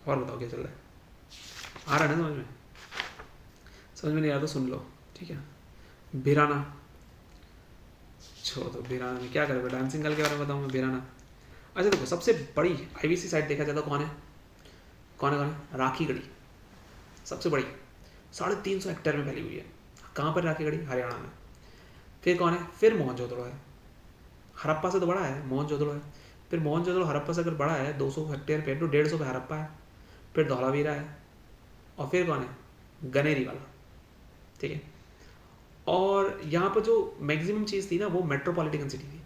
और बताओ क्या चल रहा है? आ रहा है ना समझ में? समझ में नहीं आया तो सुन लो। ठीक है, भिराना, छोड़ो। तो भिराना में क्या करोगे? डांसिंग गर्ल के बारे में बताऊँ मैं, भिराना। अच्छा देखो, सबसे बड़ी आईबीसी साइट देखा जाता कौन है? कौन है? कौन है? राखी गढ़ी, सबसे बड़ी, 350 हेक्टेयर में फैली हुई है। कहाँ पर? राखी गढ़ी, हरियाणा में। फिर कौन है? फिर मोहनजोदड़ो है, हड़प्पा से तो बड़ा है मोहनजोदड़ो है। फिर मोहनजोदड़ो हड़प्पा से अगर बड़ा है 200 हेक्टेयर पे, तो 150 पे हड़प्पा है। फिर धौलावीरा है, और फिर कौन है? गनेरी वाला। ठीक है, और यहाँ पर जो मैक्सिमम चीज़ थी ना वो मेट्रोपॉलिटन सिटी थी।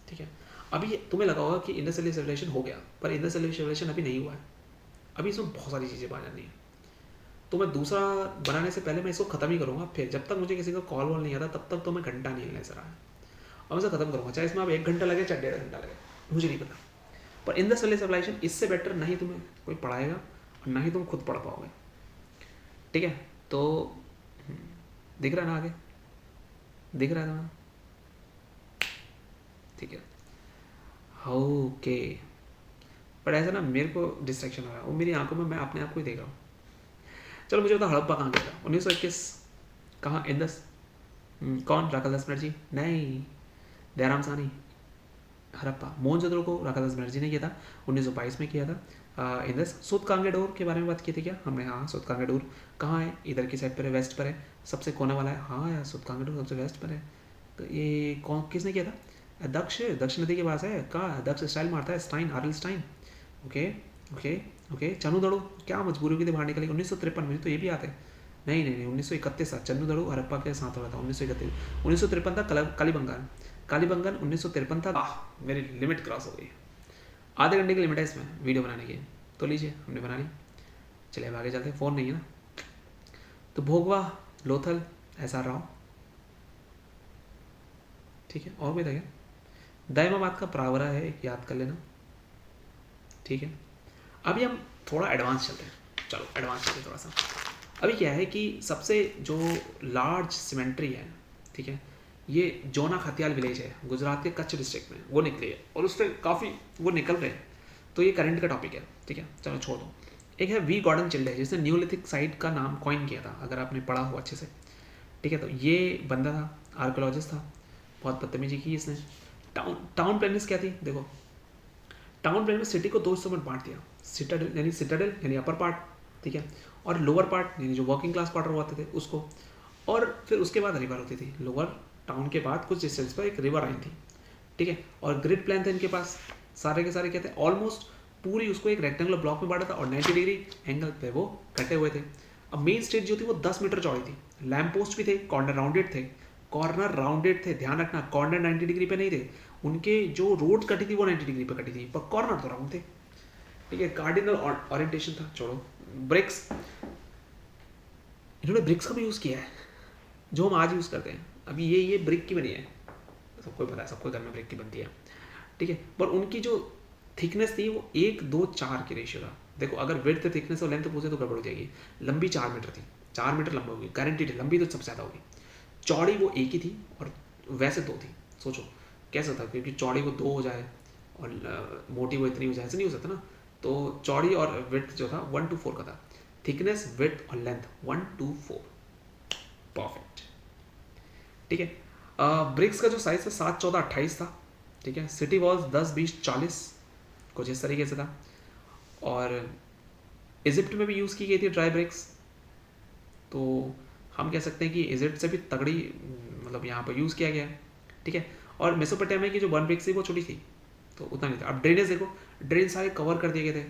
ठीक है, अभी तुम्हें लगा होगा कि इंडस वैली सिविलाइजेशन हो गया, पर इंडस वैली सिविलाइजेशन अभी नहीं हुआ है। अभी इसमें बहुत सारी चीज़ें बात जानी है, तो मैं दूसरा बनाने से पहले मैं इसको ख़त्म ही करूँगा। फिर जब तक मुझे किसी का कॉल वॉल नहीं आता तब तक तो मैं घंटा नहीं हिलने से रहा है, और मैं इसे ख़त्म करूँगा, चाहे इसमें अब 1 घंटा लगे चाहे 1.5 घंटा लगे, मुझे नहीं पता। पर इंडस वैली सिविलाइजेशन इससे बेटर नहीं तुम्हें कोई पढ़ाएगा और ना ही तुम खुद पढ़ पाओगे। ठीक है, तो दिख रहा है ना आगे? दिख रहा है ना? ठीक है, ओके। पर ऐसा ना मेरे को डिस्ट्रैक्शन हो रहा है, वो मेरी आंखों में मैं अपने आप को ही देख रहा हूँ। चलो मुझे बता, हड़प्पा कहाँ गया था? 1921। कहाँ? इंदस। कौन? राखादास बनर्जी? नहीं, दयाराम साहनी। हड़प्पा, मोहनजोदड़ो को राखादास बनर्जी ने किया था, 1922 में किया था। इंदस। सुत कांगेडोर के बारे में बात की थी क्या हमने? हाँ, सुत कांगेडोर कहाँ है? इधर की साइड पर है, वेस्ट पर है, सबसे कोने वाला है। हाँ यार, सुत कांगेडोर सबसे वेस्ट पर है। तो ये कौन, किसने किया था? दक्ष, दक्ष नदी के पास है। कहाँ? दक्ष स्टाइल मारता है, Stein, Aurel Stein. Okay okay okay. Chanhudaro क्या मजबूरी की बाहर निकली? 1953 में, तो ये भी आते हैं। नहीं नहीं नहीं, 1931 था। चन्नू दड़ो हड़प्पा के साथ हो रहा था 1931। 1953 था कालीबंगन, कालीबंगन 1953 था। मेरी लिमिट क्रॉस हो गई, आधे घंटे की लिमिट है इसमें वीडियो बनाने की, तो लीजिए हमने बना ली। चलिए अब आगे चलते हैं, फ़ोन नहीं है ना। तो भोगवा, लोथल, एस आर राव, ठीक है, और कोई था क्या? दाइमाबाद का प्रावरा है, एक याद कर लेना, ठीक है। अभी हम थोड़ा एडवांस चलते हैं, चलो एडवांस चलते हैं थोड़ा सा। अभी क्या है कि सबसे जो लार्ज सीमेंट्री है, ठीक है, ये जोना खतियाल विलेज है गुजरात के कच्छ डिस्ट्रिक्ट में, वो निकली है और उससे काफ़ी वो निकल रहे हैं, तो ये करंट का टॉपिक है, ठीक है, चलो छोड़ दो। एक है वी गॉर्डन चिल्ड है, जिसने न्यूलिथिक साइट का नाम कॉइन किया था, अगर आपने पढ़ा हो अच्छे से, ठीक है। तो ये बंदा था, आर्कोलॉजिस्ट था, बहुत बदतमीजी की इसने। टाउन प्लानिंग क्या थी देखो, टाउन प्लान में सिटी को दो हिस्सों में बांट दिया, सिटाडल यानी अपर पार्ट, ठीक है, और लोअर पार्ट यानी जो वर्किंग क्लास क्वार्टर होते थे उसको, और फिर उसके बाद रिवर होती थी। लोअर टाउन के बाद कुछ डिस्टेंस पर एक रिवर आई थी, ठीक है, और ग्रिड प्लान था इनके पास, सारे के सारे कहते हैं ऑलमोस्ट पूरी उसको एक रेक्टेंगुलर ब्लॉक में बांटा था और 90 डिग्री एंगल पे वो कटे हुए थे। अब मेन स्ट्रीट जो थी वो 10 मीटर चौड़ी थी, लैम्प पोस्ट भी थे, कॉर्नर राउंडेड थे, ध्यान रखना कॉर्नर 90 डिग्री पे नहीं थे, उनके जो रोड कटी थी वो 90 डिग्री पे कटी थी, पर कॉर्नर तो राउंड थे, ठीक है। कार्डिनल ओरिएंटेशन था। छोड़ो ब्रिक्स, इन्होंने ब्रिक्स का भी यूज़ किया है, जो हम आज यूज़ करते हैं। अभी ये ब्रिक की बनी है, सबको पता है, सबको घर में ब्रिक की बनती है, ठीक है। पर उनकी जो थिकनेस थी वो 1:2:4 के रेशियो था। देखो अगर विड्थ थिकनेस और लेंथ पूछे तो गड़बड़ हो जाएगी। लंबी 4 मीटर थी, 4 मीटर लंबी होगी गारंटीड है, लंबी तो सबसे ज़्यादा होगी। चौड़ी वो एक ही थी और वैसे 2 थी। सोचो कैसा था, क्योंकि चौड़ी वो 2 हो जाए और मोटी वो इतनी हो जाए, ऐसे नहीं हो सकता ना। तो चौड़ी और विड्थ जो था 1:4 का था, थिकनेस विड्थ और लेंथ 1:4, परफेक्ट, ठीक है। ब्रिक्स का जो साइज था 7, 14, 28 था, ठीक है। सिटी वॉल्स 10, 20, 40 कुछ इस तरीके से था। और इजिप्ट में भी यूज़ की गई थी ड्राई ब्रिक्स, तो हम कह सकते हैं कि इजिप्ट से भी तगड़ी मतलब यहाँ पर यूज़ किया गया है, ठीक है। और मेसोपोटामिया की जो वन ब्रिक्स थी वो छोटी थी, तो उतना नहीं था। अब ड्रेनेज देखो, ड्रेन सारे कवर कर दिए गए थे,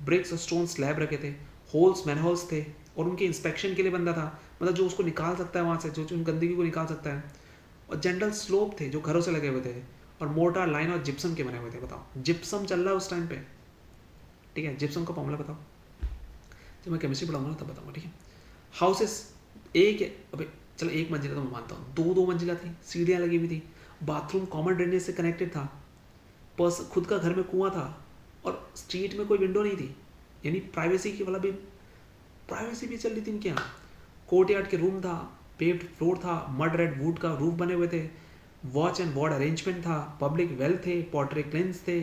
ब्रिक्स और स्टोन स्लैब रखे थे, होल्स मैनहोल्स थे, और उनके इंस्पेक्शन के लिए बंदा था, मतलब जो उसको निकाल सकता है वहाँ से, जो उन गंदगी को निकाल सकता है। और जनरल स्लोप थे जो घरों से लगे हुए थे, और मोटार लाइन और जिप्सम के बने हुए थे। बताओ जिप्सम चल रहा है उस टाइम पे, ठीक है। जिप्सम का फॉर्मूला बताओ, जब मैं केमिस्ट्री पढ़ाऊंगा ना तब बताऊंगा, ठीक है। हाउसेस एक, अबे चलो एक मंजिला तो मैं मानता हूँ, 2-2 मंजिला थी, सीढ़ियाँ लगी हुई थी, बाथरूम कॉमन ड्रेनेज से कनेक्टेड था, खुद का घर में कुआं था, और स्ट्रीट में कोई विंडो नहीं थी, यानी प्राइवेसी की वाला भी, प्राइवेसी भी चल रही थी इनके यहाँ। कोर्टयार्ड के रूम था, पेव्ड फ्लोर था, मड रेड वुड का रूफ बने हुए थे, वॉच एंड वार्ड अरेंजमेंट था, पब्लिक वेल थे, पोर्ट्रे क्लिन्स थे।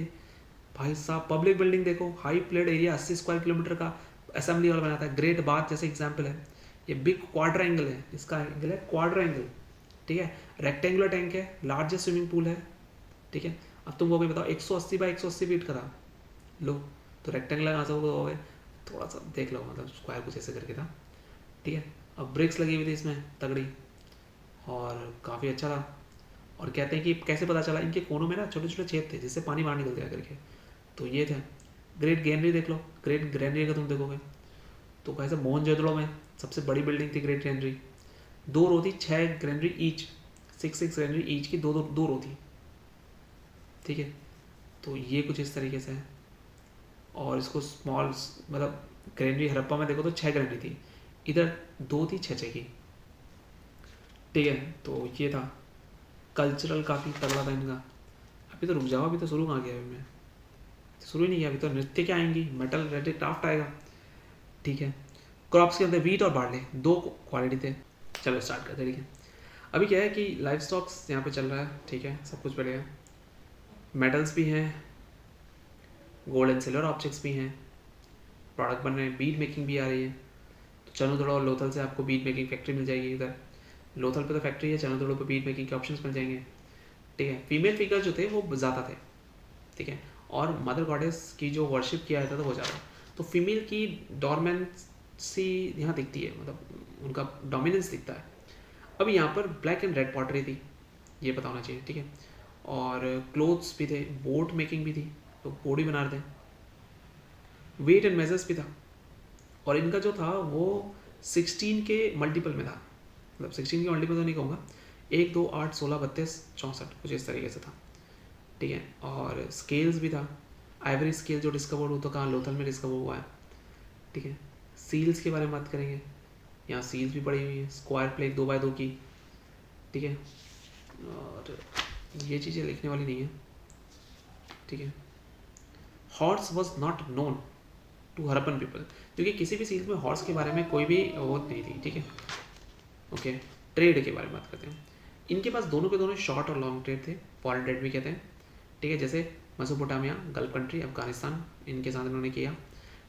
भाई साहब पब्लिक बिल्डिंग देखो, high played area 80 square kilometre का असेंबली हॉल बनाता है, ग्रेट बाथ जैसे एग्जाम्पल है। ये बिग क्वाड्रा एंगल है, इसका एंगल है क्वाड्रा एंगल, ठीक है। रेक्टेंगुलर टैंक है, लार्जेस्ट स्विमिंग पूल है, ठीक है। अब तुम वो भी बताओ 180 बाई 180 फीट का था, लो तो रेक्टेंगुलर कहाँ से हो गए, थोड़ा सा देख लो, मतलब स्क्वायर कुछ ऐसे करके था, ठीक है। अब ब्रिक्स लगी हुई थी इसमें तगड़ी, और काफ़ी अच्छा था। और कहते हैं कि कैसे पता चला, इनके कोनों में ना छोटे छोटे छेद थे जिससे पानी बाहर निकल गया करके, तो ये थे। ग्रेट ग्रैंडरी देख लो, ग्रेट ग्रैंडरी का तुम देखोगे तो कैसे मोहनजोदड़ो में सबसे बड़ी बिल्डिंग थी ग्रेट ग्रैंडरी, 2 रो थी, 6 ग्रैंडरी ईच, 6 ग्रैंडरी ईच की 2 रो थी, ठीक है। तो ये कुछ इस तरीके से है। और इसको स्मॉल मतलब ग्रैंडरी हड़प्पा में देखो तो 6 ग्रैंडरी थी, इधर 2 थी 6 की, ठीक है। तो ये था कल्चरल, काफ़ी तगड़ा था इनका। अभी तो रुक जाओ, अभी तो शुरू कहाँ किया अभी मैं, शुरू ही नहीं किया अभी, तो नृत्य क्या आएंगी, मेटल रेडी क्राफ्ट आएगा, ठीक है। क्रॉप्स के अंदर वीट और बार्ले 2 क्वालिटी थे। चलो स्टार्ट करते हैं, ठीक है। अभी क्या है कि लाइफ स्टॉक्स यहाँ पे चल रहा है, ठीक है, सब कुछ बढ़िया। मेटल्स भी हैं, गोल्ड एंड सिल्वर ऑब्जेक्ट्स भी हैं, प्रोडक्ट बन रहे हैं, बीड मेकिंग भी आ रही है। तो चनोदड़ो और लोथल से आपको बीड मेकिंग फैक्ट्री मिल जाएगी इधर, लोथल पे तो फैक्ट्री है, चनोदड़ो पे बीड मेकिंग के ऑप्शंस मिल जाएंगे, ठीक है। फीमेल फिगर जो थे वो ज़्यादा थे, ठीक है, और मदर गॉडेस की जो वर्शिप किया जाता था वो ज़्यादा। तो फीमेल की डॉर्मेंसी यहाँ दिखती है, मतलब उनका डोमिनेंस दिखता है। अब यहाँ पर ब्लैक एंड रेड पॉटरी थी, ये पता होना चाहिए, ठीक है। और क्लोथ्स भी थे, बोट मेकिंग भी थी, तो बोर्ड भी बना रहे थे, वेट एंड मेजर्स भी था। और इनका जो था वो 16 के मल्टीपल में था, मतलब 16 के मल्टीपल तो नहीं कहूँगा, 1, 2, 8, 16, 32, 64 कुछ इस तरीके से था, ठीक है। और स्केल्स भी था, आइवरी स्केल जो डिस्कवर हो तो कहाँ लोथल में डिस्कवर हुआ है, ठीक है। सील्स के बारे में बात करेंगे, यहाँ सील्स भी पड़ी हुई है, स्क्वायर प्लेट 2x2 की, ठीक है। और ये चीज़ें लिखने वाली नहीं है, ठीक है। Horse was not known to Harappan people, क्योंकि किसी भी चीज़ में हॉर्स के बारे में कोई भी वो नहीं थी, ठीक है। ओके, ट्रेड के बारे में बात करते हैं। इनके पास दोनों के दोनों शॉर्ट और लॉन्ग ट्रेड थे, फॉरेन ट्रेड भी कहते हैं, ठीक है। जैसे मेसोपोटामिया, गल्फ कंट्री, अफगानिस्तान, इनके साथ इन्होंने किया।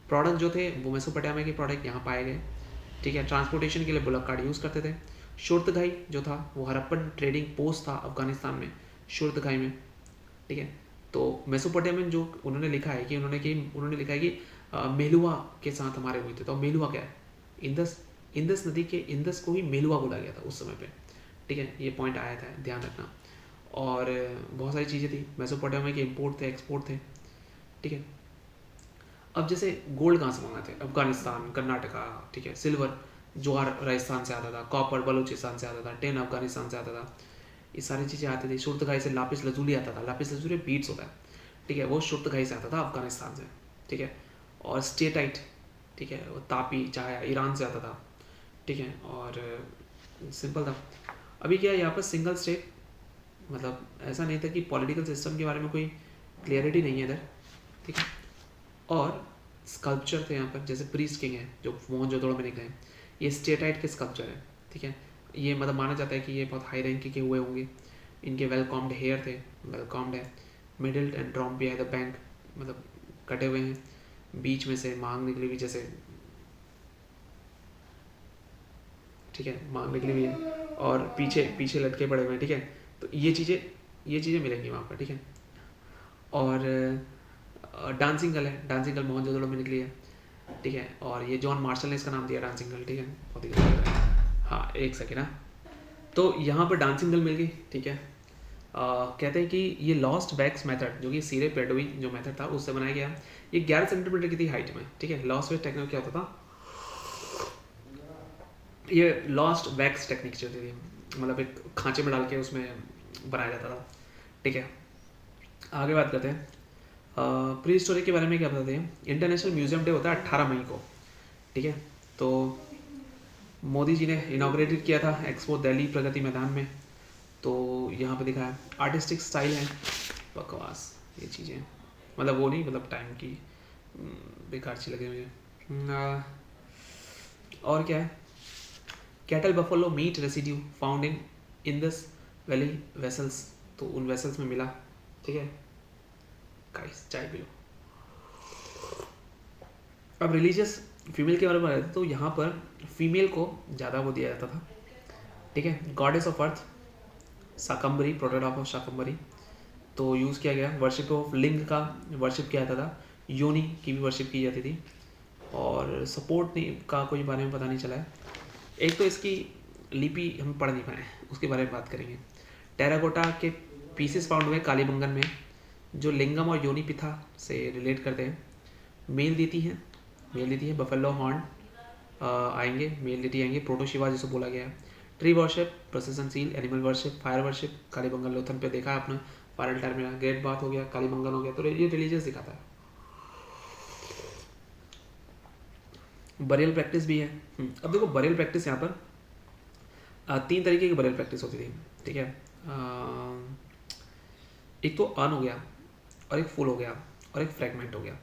प्रोडक्ट जो थे वो मेसोपोटामिया के प्रोडक्ट यहाँ पाए गए, ठीक है। ट्रांसपोर्टेशन के लिए बुलक कार्ड यूज़ करते थे। शुर्तघाई जो था वो हरप्पन ट्रेडिंग पोस्ट था अफगानिस्तान में, शुर्तघाई में, ठीक है। तो मेसोपोटामियन जो उन्होंने लिखा है कि उन्होंने लिखा है कि मेलुआ के साथ हमारे हुए थे। तो मेलुआ क्या है? इंदस नदी के इंदस को ही मेलुआ बोला गया था उस समय पे, ठीक है। ये पॉइंट आया था, ध्यान रखना। और बहुत सारी चीज़ें थी, मेसोपोटामिया के इम्पोर्ट थे, एक्सपोर्ट थे, ठीक है। अब जैसे गोल्ड कहाँ से मंगाते थे? अफगानिस्तान, कर्नाटका, ठीक है। सिल्वर, ज्वार राजस्थान से आता था, कॉपर बलूचिस्तान से आता था, टिन अफगानिस्तान से आता था, ये सारी चीज़ें आती थी। शुर्तघाई से लापिस लजूली आता था, लापिस लजूली बीट्स होता है, ठीक है, वो शुर्तघाई से आता था अफगानिस्तान से, ठीक है। और स्टेटाइट, ठीक है, वो तापी चाहे ईरान से आता था, ठीक है। और सिंपल था। अभी क्या है यहाँ पर सिंगल स्टेट, मतलब ऐसा नहीं था कि पॉलिटिकल सिस्टम के बारे में कोई क्लियरिटी नहीं है इधर, ठीक है। और स्कल्पचर थे यहाँ पर, जैसे प्रीस्ट किंग है जो मोहनजोदड़ो में निकले हैं, ये स्टेटाइट के स्कल्पचर है, ठीक है। ये मतलब माना जाता है कि ये बहुत हाई रैंक के हुए होंगे। इनके वेलकॉम्ड हेयर थे, वेलकॉम्ड है। मिडिल एंड ड्रॉम भी है द बैंक, मतलब कटे हुए हैं, बीच में से मांग निकली हुई जैसे, ठीक है, मांग निकली हुई है, और पीछे पीछे लटके पड़े हुए हैं, ठीक है। तो ये चीज़ें मिलेंगी वहाँ पर, ठीक है। और डांसिंग गर्ल है, डांसिंग गर्ल मोहनजोदड़ो में निकली है, ठीक है। और ये जॉन मार्शल ने इसका नाम दिया डांसिंग गर्ल, ठीक है। बहुत ही गंदा लग रहा है। हाँ, एक सेकेंड। हाँ, तो यहाँ पर डांसिंग गर्ल मिल गई, ठीक है। कहते हैं कि ये लॉस्ट वैक्स मेथड, जो कि सीरे पेडोई जो मेथड था उससे बनाया गया। ये 11 सेंटीमीटर की थी हाइट में, ठीक है। लॉस्ट वैक्स टेक्निक क्या होता था? ये लॉस्ट वैक्स टेक्निक जो थी, मतलब एक खांचे में डाल के उसमें बनाया जाता था, ठीक है। आगे बात करते हैं प्री हिस्टोरिक के बारे में। क्या बताते हैं? इंटरनेशनल म्यूजियम डे होता है 18 मई को, ठीक है। तो मोदी जी ने इनाग्रेटेड किया था एक्सपो दिल्ली प्रगति मैदान में। तो यहाँ पे दिखा है आर्टिस्टिक स्टाइल है, बकवास ये चीज़ें, मतलब वो नहीं, मतलब टाइम की बेकार सी लगे मुझे। और क्या है? Cattle buffalo meat residue found in Indus valley vessels, तो उन वेसल्स में मिला, ठीक है। गाइस चाय पी लो। अब रिलीजियस फीमेल के बारे में बताते, तो यहाँ पर फीमेल को ज़्यादा वो दिया जाता था, ठीक है। Goddess of earth Shakambhari, protect of Shakambhari, तो यूज़ किया गया। वर्शिप ऑफ लिंग का वर्शिप किया जाता था, योनि की भी वर्शिप की जाती थी। और सपोर्ट नहीं का कोई बारे में पता नहीं चला है। एक तो इसकी लिपि हम पढ़ नहीं पाए, उसके बारे में बात करेंगे। टेराकोटा के पीसेस फाउंड हुए कालीबंगन में, जो लिंगम और योनि पिथा से रिलेट करते हैं। मेल देती है बफेलो हॉर्न आएंगे, मेल देती आएंगे। प्रोटो शिवा जिसे बोला गया है। Tree worship, procession seal, animal worship, fire worship, Kalibangan Lothal पे देखा है आपने, फायर अल्टार में ग्रेट बात हो गया, कालीबंगन हो गया। तो ये रिलीजियस दिखाता है। बरियल प्रैक्टिस भी है। अब देखो बरियल प्रैक्टिस यहाँ पर 3 तरीके की बरियल प्रैक्टिस होती थी, ठीक है। एक तो अर्न हो गया, और एक फुल हो गया, और एक फ्रैगमेंट हो गया,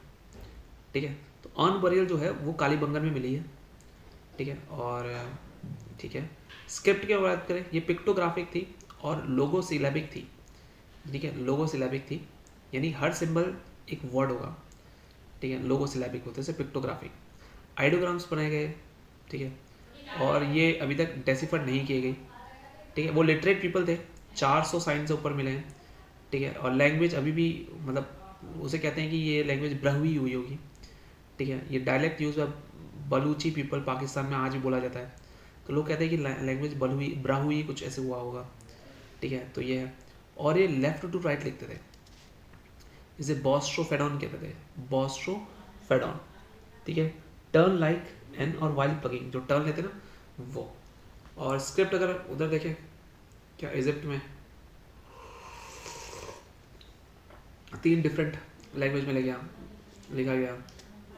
ठीक है। तो अर्न बरियल जो है वो कालीबंगन में मिली है, ठीक है। और ठीक है, स्क्रिप्ट की बात करें, ये पिक्टोग्राफिक थी और लोगो सिलेबिक थी, ठीक है। लोगो सिलेबिक थी, यानी हर सिंबल एक वर्ड होगा, ठीक है। लोगो सिलेबिक होते से पिक्टोग्राफिक। आइडियोग्राम्स बनाए गए, ठीक है। और ये अभी तक डेसिफर नहीं किए गए, ठीक है। वो लिटरेट पीपल थे, 400 साइन से ऊपर मिले हैं, ठीक है। और लैंग्वेज अभी भी, मतलब उसे कहते हैं कि ये लैंग्वेज ब्राहुई हुई होगी, ठीक है। ये dialect use by Baluchi people Pakistan में आज भी बोला जाता है। तो लोग कहते हैं कि लैंग्वेज बलुई ब्राहुई कुछ ऐसे हुआ होगा, ठीक है। तो ये है। और ये लेफ्ट टू राइट लिखते थे, इसे बॉस्ट्रोफेडॉन कहते थे, बॉस्ट्रोफेडॉन, ठीक है। टर्न लाइक एन और वाइल प्लगिंग, जो टर्न लेते ना वो। और स्क्रिप्ट अगर उधर देखें, क्या इजिप्ट में 3 डिफरेंट लैंग्वेज में लिखा गया।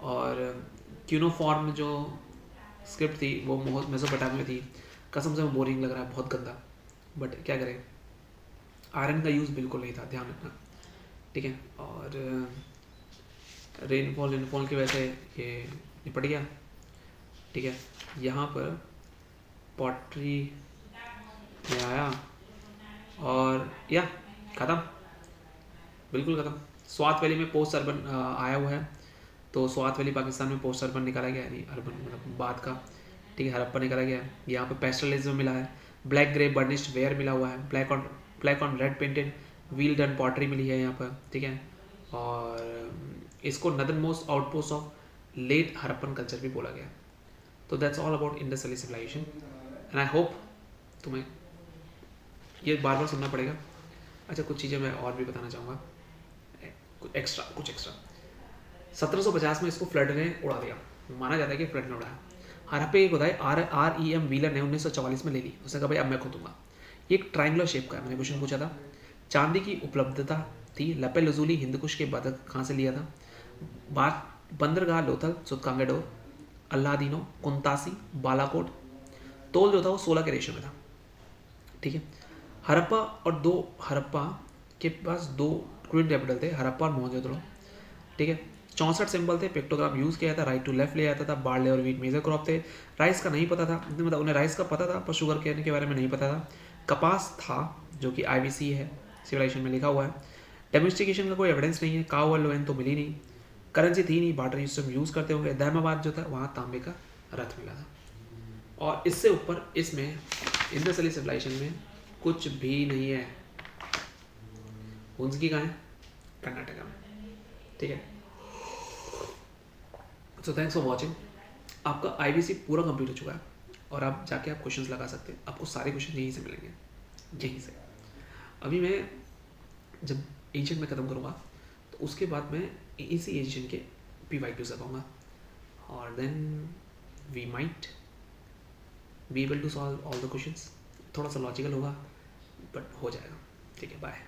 और क्यूनोफॉर्म जो स्क्रिप्ट थी वो मेसोपोटामिया में थी। कसम से बोरिंग लग रहा है, बहुत गंदा, बट क्या करें, आयरन का यूज़ बिल्कुल नहीं था, ध्यान रखना, ठीक है। और रेनफॉल की वजह से ये निपट गया, ठीक है। यहाँ पर पॉटरी में आया और या ख़त्म, बिल्कुल ख़त्म। स्वात वैली में पोस्ट अर्बन आया हुआ है, तो स्वात वैली पाकिस्तान में पोस्ट अर्बन निकाला गया, यानी अर्बन मतलब बाद का, ठीक है। हड़प्पा निकाला गया है। यहाँ पे पेस्टलिज्म मिला है, ब्लैक ग्रे बर्निश्ड वेयर मिला हुआ है, black on red painted wheel done pottery मिली है यहाँ पर, ठीक है। और इसको northern most outpost of late Harappan culture भी बोला गया। तो that's all about Indus valley civilization and I hope तुम्हें ये बार बार सुनना पड़ेगा। अच्छा, कुछ चीज़ें मैं और भी बताना चाहूँगा, कुछ एक्स्ट्रा। 1750 में इसको फ्लड ने उड़ा दिया, माना जाता है कि फ्लड ने उड़ाया। हड़प्पा की खुदाई REM व्हीलर ने 1944 में ले ली। उसने कहा भाई अब मैं खोदूंगा। ये एक ट्रायंगुलर शेप का है। मैंने क्वेश्चन पूछा था, चांदी की उपलब्धता थी, लपे लजूली हिंदकुश के बदक कहाँ से लिया था, बात बंदरगाह लोथल सुतकांगडोर अल्लादीनो कुंतासी बालाकोट, तोल जो था वो 16 के रेशो में था, ठीक है। हड़प्पा के पास दो क्वीन कैपिटल थे, हड़प्पा और मोहनजोदड़ो, ठीक है। 64 सिंबल थे, पिक्टोग्राम यूज़ किया था, राइट टू लेफ्ट ले आता था, बार्ले और वीट मेजर क्रॉप थे। राइस का नहीं पता था, मतलब उन्हें राइस का पता था पर शुगर केन के बारे में नहीं पता था। कपास था जो कि IBC है, सिविलाइजेशन में लिखा हुआ है। डेमोस्टिकेशन का कोई एविडेंस नहीं है, काव और लोएन तो मिली नहीं, करेंसी थी नहीं, बार्टर सिस्टम यूज़ करते होंगे। दैमाबाद जो था वहाँ तांबे का रथ मिला था। और इससे ऊपर इसमें इंडस वैली सिविलाइजेशन में कुछ भी नहीं है। हुंसकी कहाँ है? कर्नाटका में, ठीक है। So thanks for watching. आपका IBC पूरा कंप्लीट हो चुका है और आप जाके आप क्वेश्चंस लगा सकते हैं। आपको सारे क्वेश्चन यहीं से मिलेंगे, यहीं से। अभी मैं जब एंशिएंट में ख़त्म करूँगा तो उसके बाद मैं इसी एंशिएंट के PYQs लगाऊंगा और then we might be able to solve all the questions. थोड़ा सा लॉजिकल होगा बट हो जाएगा, ठीक है। बाय।